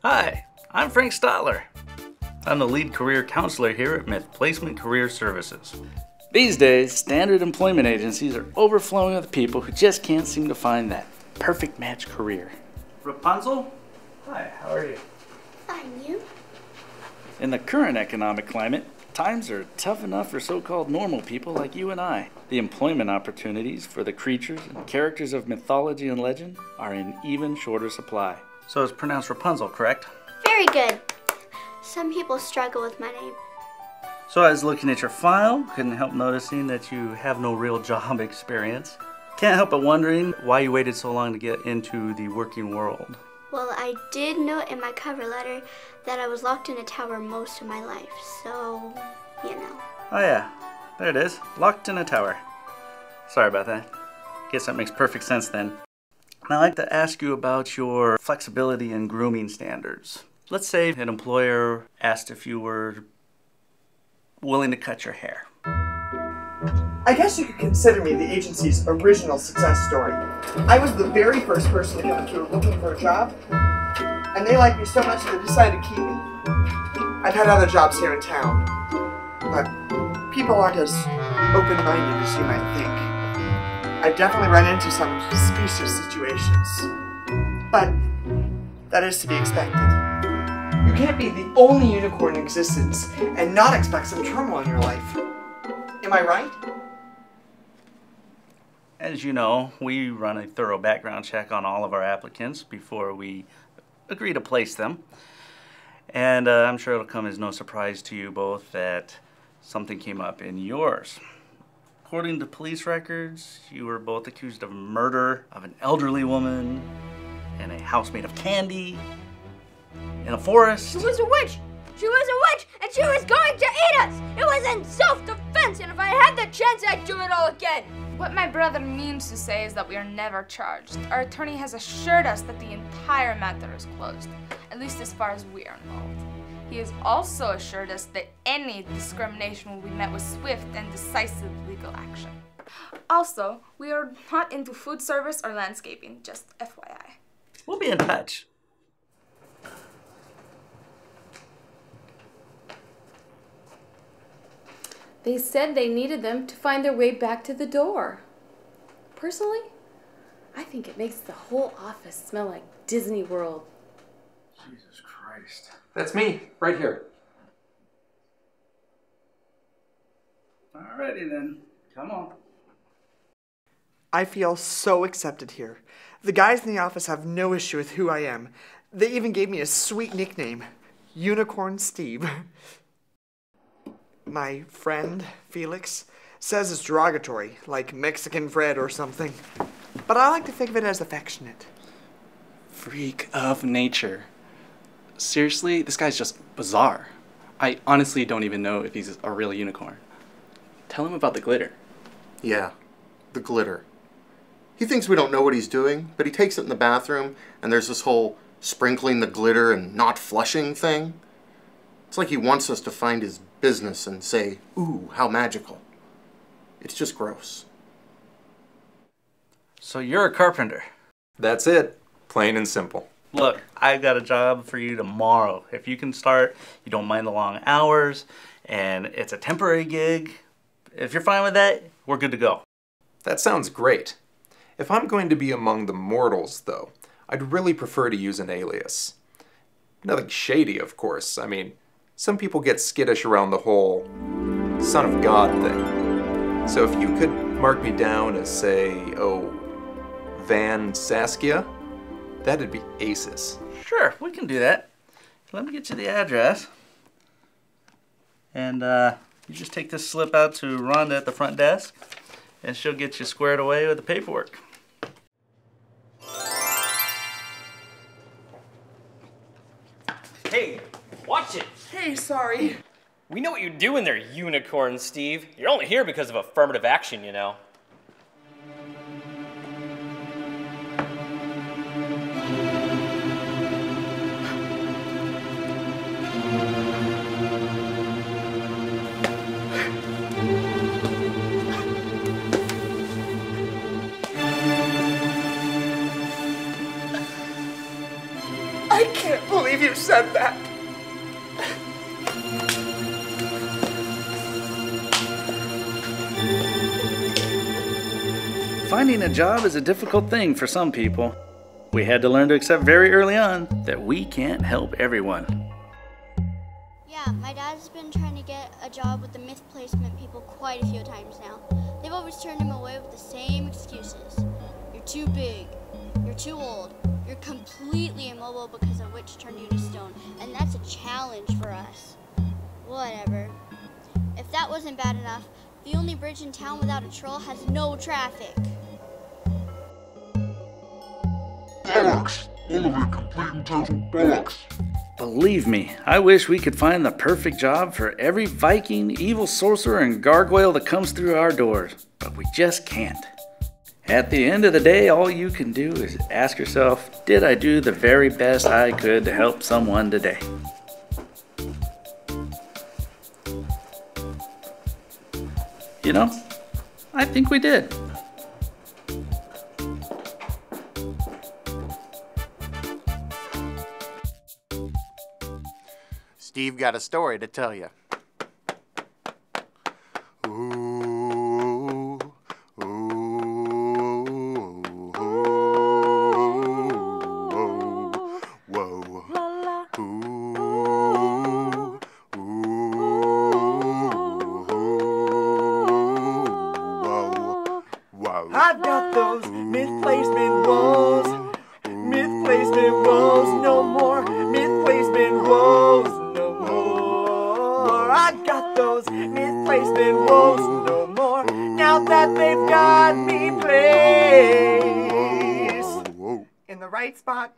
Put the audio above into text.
Hi, I'm Frank Stotler. I'm the lead career counselor here at Mythplaced Career Services. These days, standard employment agencies are overflowing with people who just can't seem to find that perfect match career. Rapunzel? Hi, how are you? Fine, you? In the current economic climate, times are tough enough for so-called normal people like you and I. The employment opportunities for the creatures and characters of mythology and legend are in even shorter supply. So it's pronounced Rapunzel, correct? Very good. Some people struggle with my name. So I was looking at your file, couldn't help noticing that you have no real job experience. Can't help but wondering why you waited so long to get into the working world. Well, I did note in my cover letter that I was locked in a tower most of my life, so, you know. Oh yeah, there it is, locked in a tower. Sorry about that. Guess that makes perfect sense then. Now I'd like to ask you about your flexibility and grooming standards. Let's say an employer asked if you were willing to cut your hair. I guess you could consider me the agency's original success story. I was the very first person to come through looking for a job, and they liked me so much they decided to keep me. I've had other jobs here in town, but people aren't as open-minded as you might think. I've definitely run into some suspicious situations, but that is to be expected. You can't be the only unicorn in existence and not expect some turmoil in your life. Am I right? As you know, we run a thorough background check on all of our applicants before we agree to place them. And I'm sure it'll come as no surprise to you both that something came up in yours. According to police records, you were both accused of murder of an elderly woman in a house made of candy in a forest. She was a witch! She was a witch, and she was going to eat us! It was in self-defense, and if I had the chance, I'd do it all again! What my brother means to say is that we are never charged. Our attorney has assured us that the entire matter is closed, at least as far as we are involved. He has also assured us that any discrimination will be met with swift and decisive legal action. Also, we are not into food service or landscaping, just FYI. We'll be in touch. They said they needed them to find their way back to the door. Personally, I think it makes the whole office smell like Disney World. Jesus Christ. That's me, right here. Alrighty then, come on. I feel so accepted here. The guys in the office have no issue with who I am. They even gave me a sweet nickname, Unicorn Steve. My friend, Felix, says it's derogatory, like Mexican Fred or something. But I like to think of it as affectionate. Freak of nature. Seriously, this guy's just bizarre. I honestly don't even know if he's a real unicorn. Tell him about the glitter. Yeah, the glitter. He thinks we don't know what he's doing, but he takes it in the bathroom, and there's this whole sprinkling the glitter and not flushing thing. It's like he wants us to find his business and say, ooh, how magical. It's just gross. So you're a carpenter. That's it. Plain and simple. Look, I've got a job for you tomorrow. If you can start, you don't mind the long hours, and it's a temporary gig. If you're fine with that, we're good to go. That sounds great. If I'm going to be among the mortals, though, I'd really prefer to use an alias. Nothing shady, of course. I mean, some people get skittish around the whole Son of God thing. So if you could mark me down as, say, Van Saskia, that'd be aces. Sure, we can do that. Let me get you the address. And you just take this slip out to Rhonda at the front desk, and she'll get you squared away with the paperwork. Hey, watch it! Hey, sorry. We know what you're doing there, Unicorn Steve. You're only here because of affirmative action, you know. you said that. Finding a job is a difficult thing for some people. We had to learn to accept very early on that we can't help everyone. Yeah, my dad's been trying to get a job with the myth placement people quite a few times now. They've always turned him away with the same excuses. You're too big. You're too old. You're completely immobile because a witch turned you to stone. And that's a challenge for us. Whatever. If that wasn't bad enough, the only bridge in town without a troll has no traffic. Bollocks! All of it complete and total bollocks! Believe me, I wish we could find the perfect job for every Viking, evil sorcerer, and gargoyle that comes through our doors, but we just can't. At the end of the day, all you can do is ask yourself, did I do the very best I could to help someone today? You know, I think we did. Steve got a story to tell you. Ooh, ooh, ooh, whoa, ooh, whoa. I've got those myth-placement woes. Myth-placement woes no more. Myth-placement woes no more. I've got those myth-placement woes no more. Now that they've got me placed in the right spot.